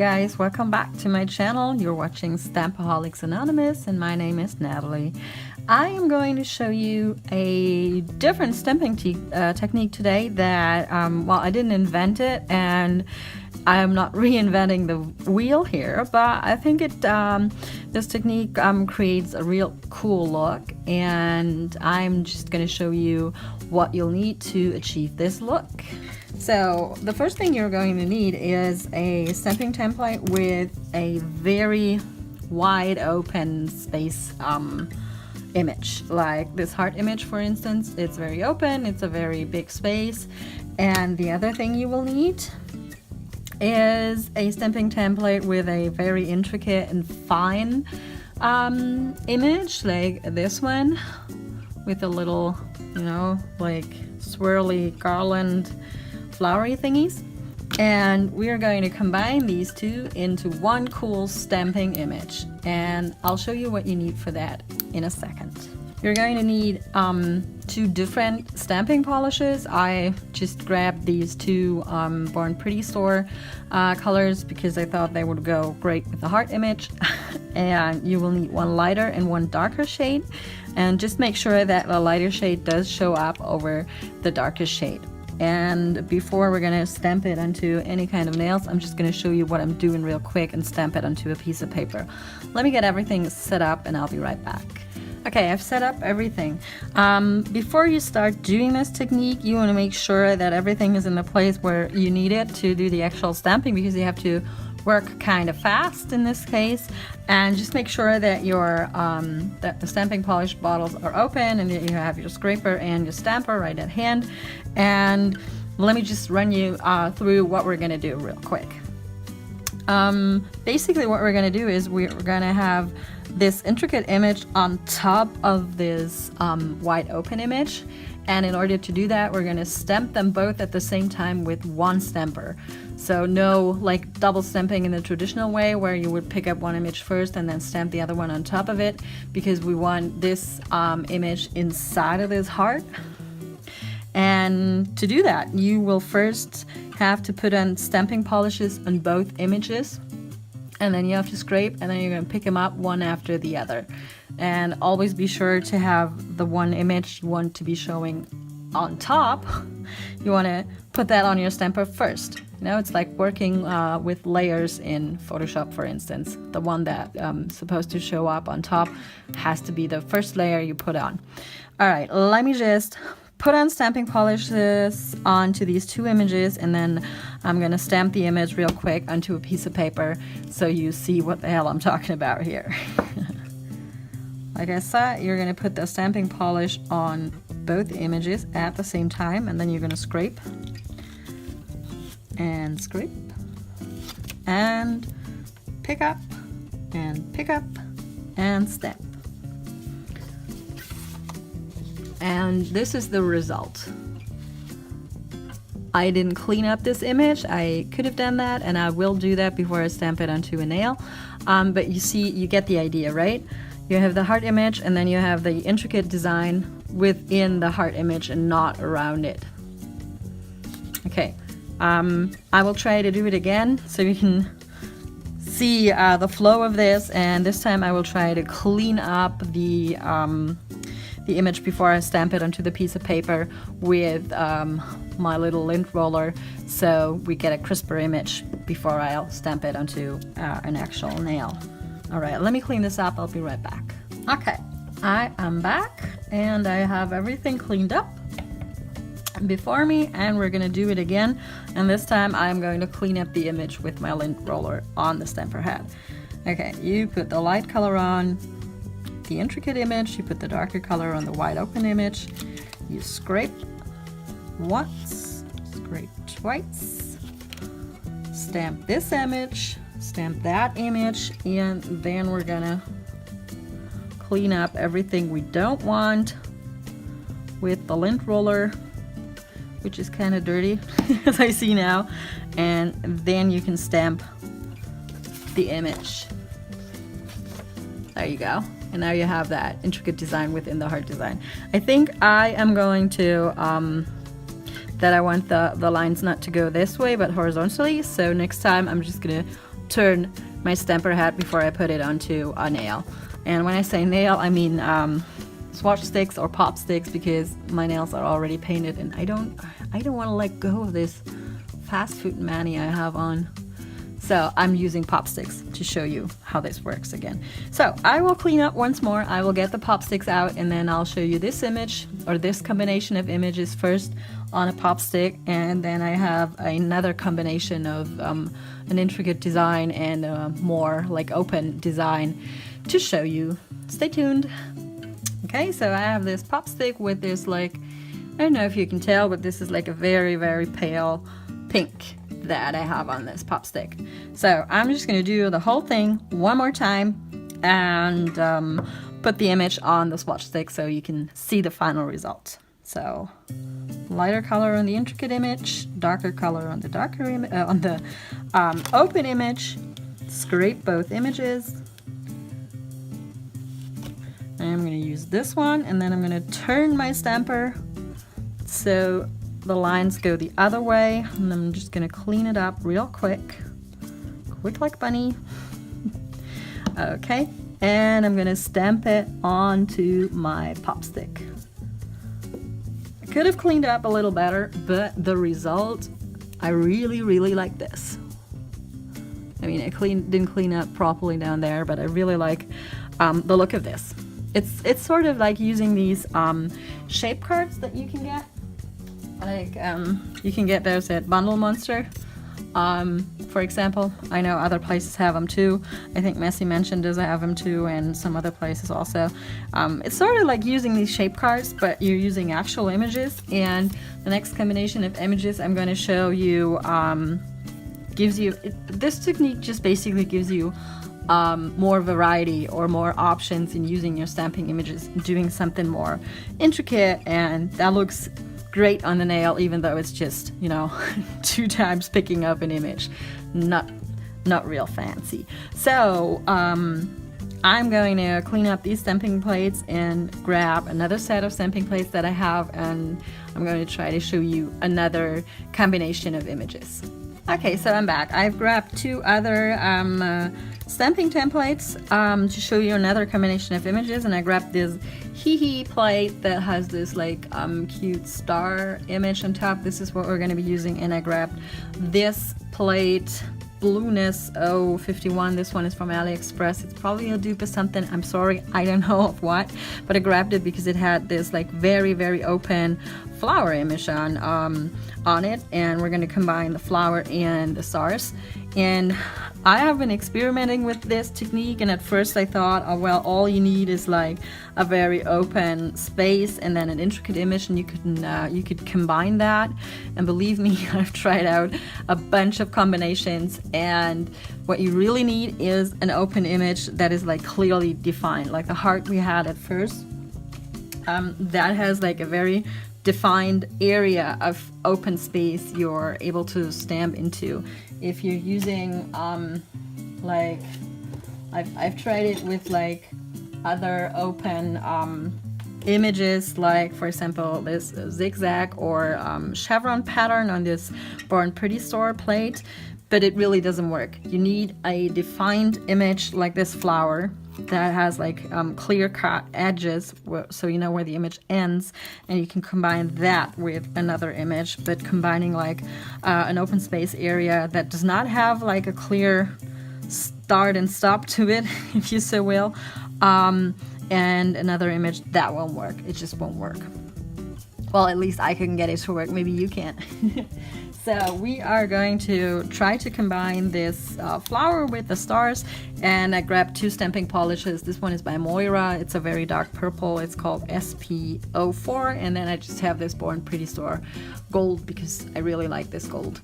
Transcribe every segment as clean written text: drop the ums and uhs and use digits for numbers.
guys, welcome back to my channel. You're watching Stampaholics Anonymous and my name is Natalie. I am going to show you a different stamping technique today that, well, I didn't invent it and I am not reinventing the wheel here, but I think this technique creates a real cool look, and I'm just going to show you what you'll need to achieve this look. So the first thing you're going to need is a stamping template with a very wide open space image. Like this heart image, for instance, it's very open, it's a very big space. And the other thing you will need is a stamping template with a very intricate and fine image, like this one, with a little, you know, like swirly garland flowery thingies. And we are going to combine these two into one cool stamping image, and I'll show you what you need for that in a second. You're going to need two different stamping polishes. I just grabbed these two Born Pretty store colors because I thought they would go great with the heart image. And you will need one lighter and one darker shade, and just make sure that the lighter shade does show up over the darkest shade. And before we're gonna stamp it onto any kind of nails, I'm just gonna show you what I'm doing real quick and stamp it onto a piece of paper. Let me get everything set up and I'll be right back. Okay, I've set up everything. Before you start doing this technique, you want to make sure that everything is in the place where you need it to do the actual stamping, because you have to work kind of fast in this case. And just make sure that your that the stamping polish bottles are open and that you have your scraper and your stamper right at hand. And let me just run you through what we're gonna do real quick. Basically what we're gonna do is we're gonna have this intricate image on top of this wide open image, and in order to do that we're going to stamp them both at the same time with one stamper. So no like double stamping in the traditional way where you would pick up one image first and then stamp the other one on top of it, because we want this image inside of this heart. And to do that you will first have to put on stamping polishes on both images, and then you have to scrape, and then you're going to pick them up one after the other. And always be sure to have the one image you want to be showing on top. You want to put that on your stamper first. You know, it's like working with layers in Photoshop, for instance. The one that supposed to show up on top has to be the first layer you put on. All right, let me just put on stamping polishes onto these two images, and then I'm gonna stamp the image real quick onto a piece of paper so you see what the hell I'm talking about here. Like I said, you're gonna put the stamping polish on both images at the same time, and then you're gonna scrape and scrape and pick up and stamp. And this is the result. I didn't clean up this image. I could have done that, and I will do that before I stamp it onto a nail. But you see, you get the idea, right? You have the heart image, and then you have the intricate design within the heart image and not around it. Okay, I will try to do it again so you can see the flow of this, and this time I will try to clean up the image before I stamp it onto the piece of paper with my little lint roller, so we get a crisper image before I'll stamp it onto an actual nail. All right, let me clean this up. I'll be right back. Okay, I am back and I have everything cleaned up before me, and we're gonna do it again, and this time I'm going to clean up the image with my lint roller on the stamper head. Okay, you put the light color on the intricate image, you put the darker color on the wide open image, you scrape once, scrape twice, stamp this image, stamp that image, and then we're gonna clean up everything we don't want with the lint roller, which is kind of dirty as I see now, and then you can stamp the image. There you go. And now you have that intricate design within the heart design. I think I am going to that I want the lines not to go this way but horizontally, so next time I'm just gonna turn my stamper head before I put it onto a nail. And when I say nail, I mean swatch sticks or pop sticks, because my nails are already painted and I don't want to let go of this fast food mania I have on. So I'm using pop sticks to show you how this works again. So I will clean up once more. I will get the pop sticks out, and then I'll show you this image, or this combination of images first on a pop stick, and then I have another combination of an intricate design and a more like open design to show you. Stay tuned. Okay, so I have this pop stick with this, like, I don't know if you can tell, but this is like a very, very pale pink that I have on this pop stick. So I'm just going to do the whole thing one more time and put the image on the swatch stick so you can see the final result. So lighter color on the intricate image, darker color on the darker on the open image. Scrape both images. I'm going to use this one, and then I'm going to turn my stamper so the lines go the other way, and I'm just going to clean it up real quick like bunny. Okay, and I'm going to stamp it onto my pop stick. I could have cleaned up a little better, but the result, I really, really like this. I mean, I didn't clean up properly down there, but I really like the look of this. It's sort of like using these shape cards that you can get. Like you can get those at Bundle Monster, for example. I know other places have them too. I think Messy Mansion does have them too, and some other places also. It's sort of like using these shape cards, but you're using actual images. And the next combination of images I'm going to show you this technique just basically gives you more variety or more options in using your stamping images, doing something more intricate, and that looks great on the nail, even though it's just, you know, 2 times picking up an image. Not real fancy. So I'm going to clean up these stamping plates and grab another set of stamping plates that I have, and I'm going to try to show you another combination of images. Okay, so I'm back. I've grabbed 2 other stamping templates to show you another combination of images, and I grabbed this hee plate that has this like cute star image on top. This is what we're going to be using. And I grabbed this plate, Blueness 051. This one is from AliExpress. It's probably a dupe of something. I'm sorry, I don't know of what, but I grabbed it because it had this like very, very open flower image on it, and we're going to combine the flower and the stars. And I have been experimenting with this technique, and at first I thought, oh well, all you need is like a very open space and then an intricate image, and you could combine that. And believe me, I've tried out a bunch of combinations, and what you really need is an open image that is like clearly defined, like the heart we had at first. That has like a very defined area of open space you're able to stamp into. If you're using like I've tried it with like other open images, like for example this zigzag or chevron pattern on this Born Pretty Store plate, but it really doesn't work. You need a defined image like this flower that has like clear cut edges, so you know where the image ends, and you can combine that with another image, but combining like an open space area that does not have like a clear start and stop to it, if you so will, and another image, that won't work. It just won't work. Well, at least I couldn't get it to work. Maybe you can. So we are going to try to combine this flower with the stars, and I grabbed 2 stamping polishes. This one is by Moyra. It's a very dark purple. It's called SP04, and then I just have this Born Pretty Store gold because I really like this gold.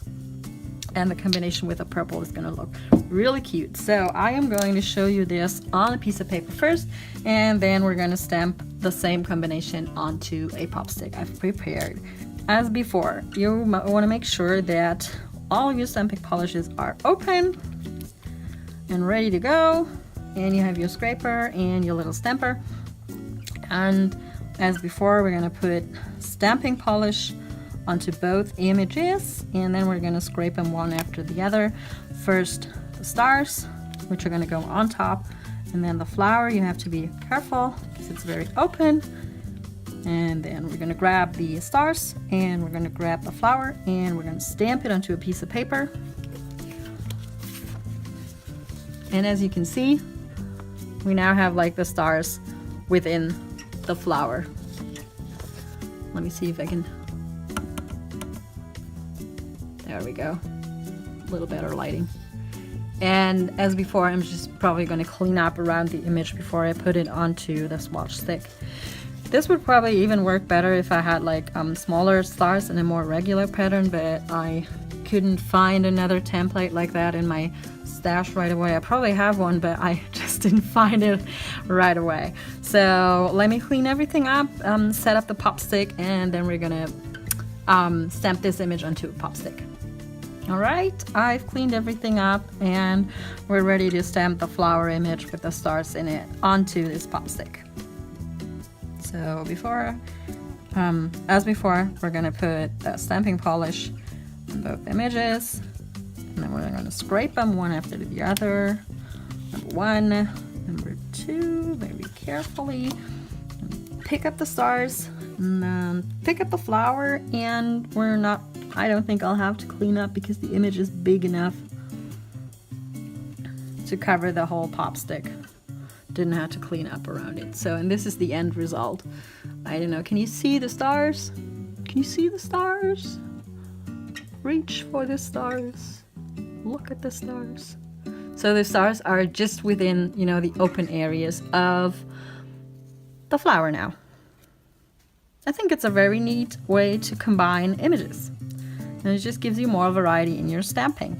And the combination with the purple is going to look really cute. So I am going to show you this on a piece of paper first, and then we're going to stamp the same combination onto a pop stick I've prepared. As before, you want to make sure that all your stamping polishes are open and ready to go, and you have your scraper and your little stamper. And as before, we're going to put stamping polish onto both images, and then we're going to scrape them one after the other. First the stars, which are going to go on top, and then the flower, you have to be careful because it's very open. And then we're going to grab the stars, and we're going to grab the flower, and we're going to stamp it onto a piece of paper. And as you can see, we now have like the stars within the flower. Let me see if I can, there we go, a little better lighting. And as before, I'm just probably going to clean up around the image before I put it onto the swatch stick. This would probably even work better if I had like smaller stars in a more regular pattern, but I couldn't find another template like that in my stash right away. I probably have one, but I just didn't find it right away. So let me clean everything up, set up the pop stick, and then we're gonna stamp this image onto a pop stick. All right, I've cleaned everything up, and we're ready to stamp the flower image with the stars in it onto this pop stick. So as before, we're gonna put the stamping polish on both images, and then we're gonna scrape them one after the other. Number 1, number 2, very carefully. Pick up the stars, and then pick up the flower, and I don't think I'll have to clean up because the image is big enough to cover the whole pop stick. Didn't have to clean up around it. So, and this is the end result. I don't know, can you see the stars? Can you see the stars? Reach for the stars. Look at the stars. So the stars are just within, you know, the open areas of the flower now. I think it's a very neat way to combine images. And it just gives you more variety in your stamping.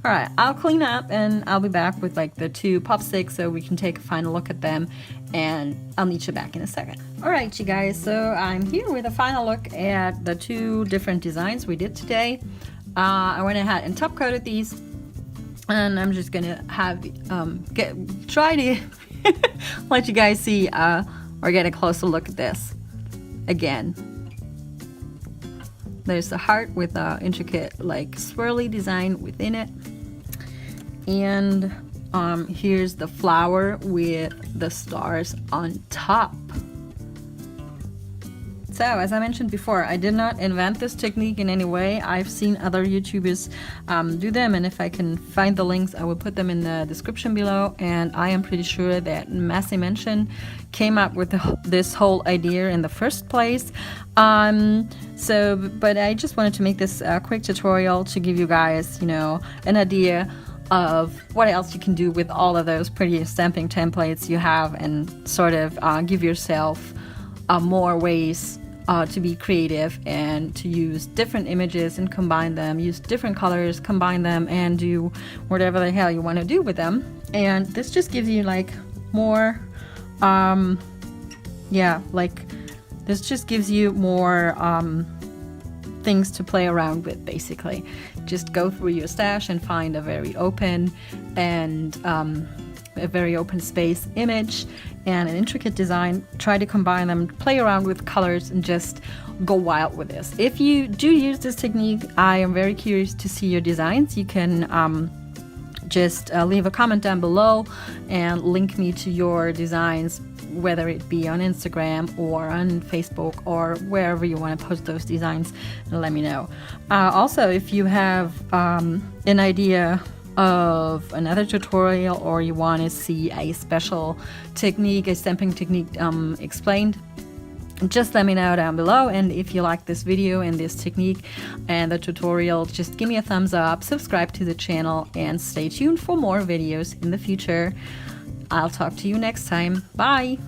All right, I'll clean up and I'll be back with like the 2 pop sticks so we can take a final look at them, and I'll meet you back in a second. All right, you guys, so I'm here with a final look at the 2 different designs we did today. I went ahead and top coated these, and I'm just gonna have try to let you guys see or get a closer look at this again. There's a heart with a intricate like swirly design within it, and here's the flower with the stars on top. So as I mentioned before, I did not invent this technique in any way. I've seen other YouTubers do them, and if I can find the links, I will put them in the description below. And I am pretty sure that Massey Mention came up with this whole idea in the first place. But I just wanted to make this quick tutorial to give you guys, you know, an idea of what else you can do with all of those pretty stamping templates you have, and sort of give yourself more ways to be creative and to use different images and combine them, use different colors, combine them, and do whatever the hell you want to do with them. And this just gives you like more this just gives you more things to play around with. Basically, just go through your stash and find a very open and a very open space image and an intricate design, try to combine them, play around with colors, and just go wild with this. If you do use this technique, I am very curious to see your designs. You can just leave a comment down below and link me to your designs, whether it be on Instagram or on Facebook or wherever you want to post those designs, and let me know. Also, if you have an idea of another tutorial, or you want to see a special technique, a stamping technique explained, just let me know down below. And if you like this video and this technique and the tutorial, just give me a thumbs up, subscribe to the channel, and stay tuned for more videos in the future. I'll talk to you next time. Bye!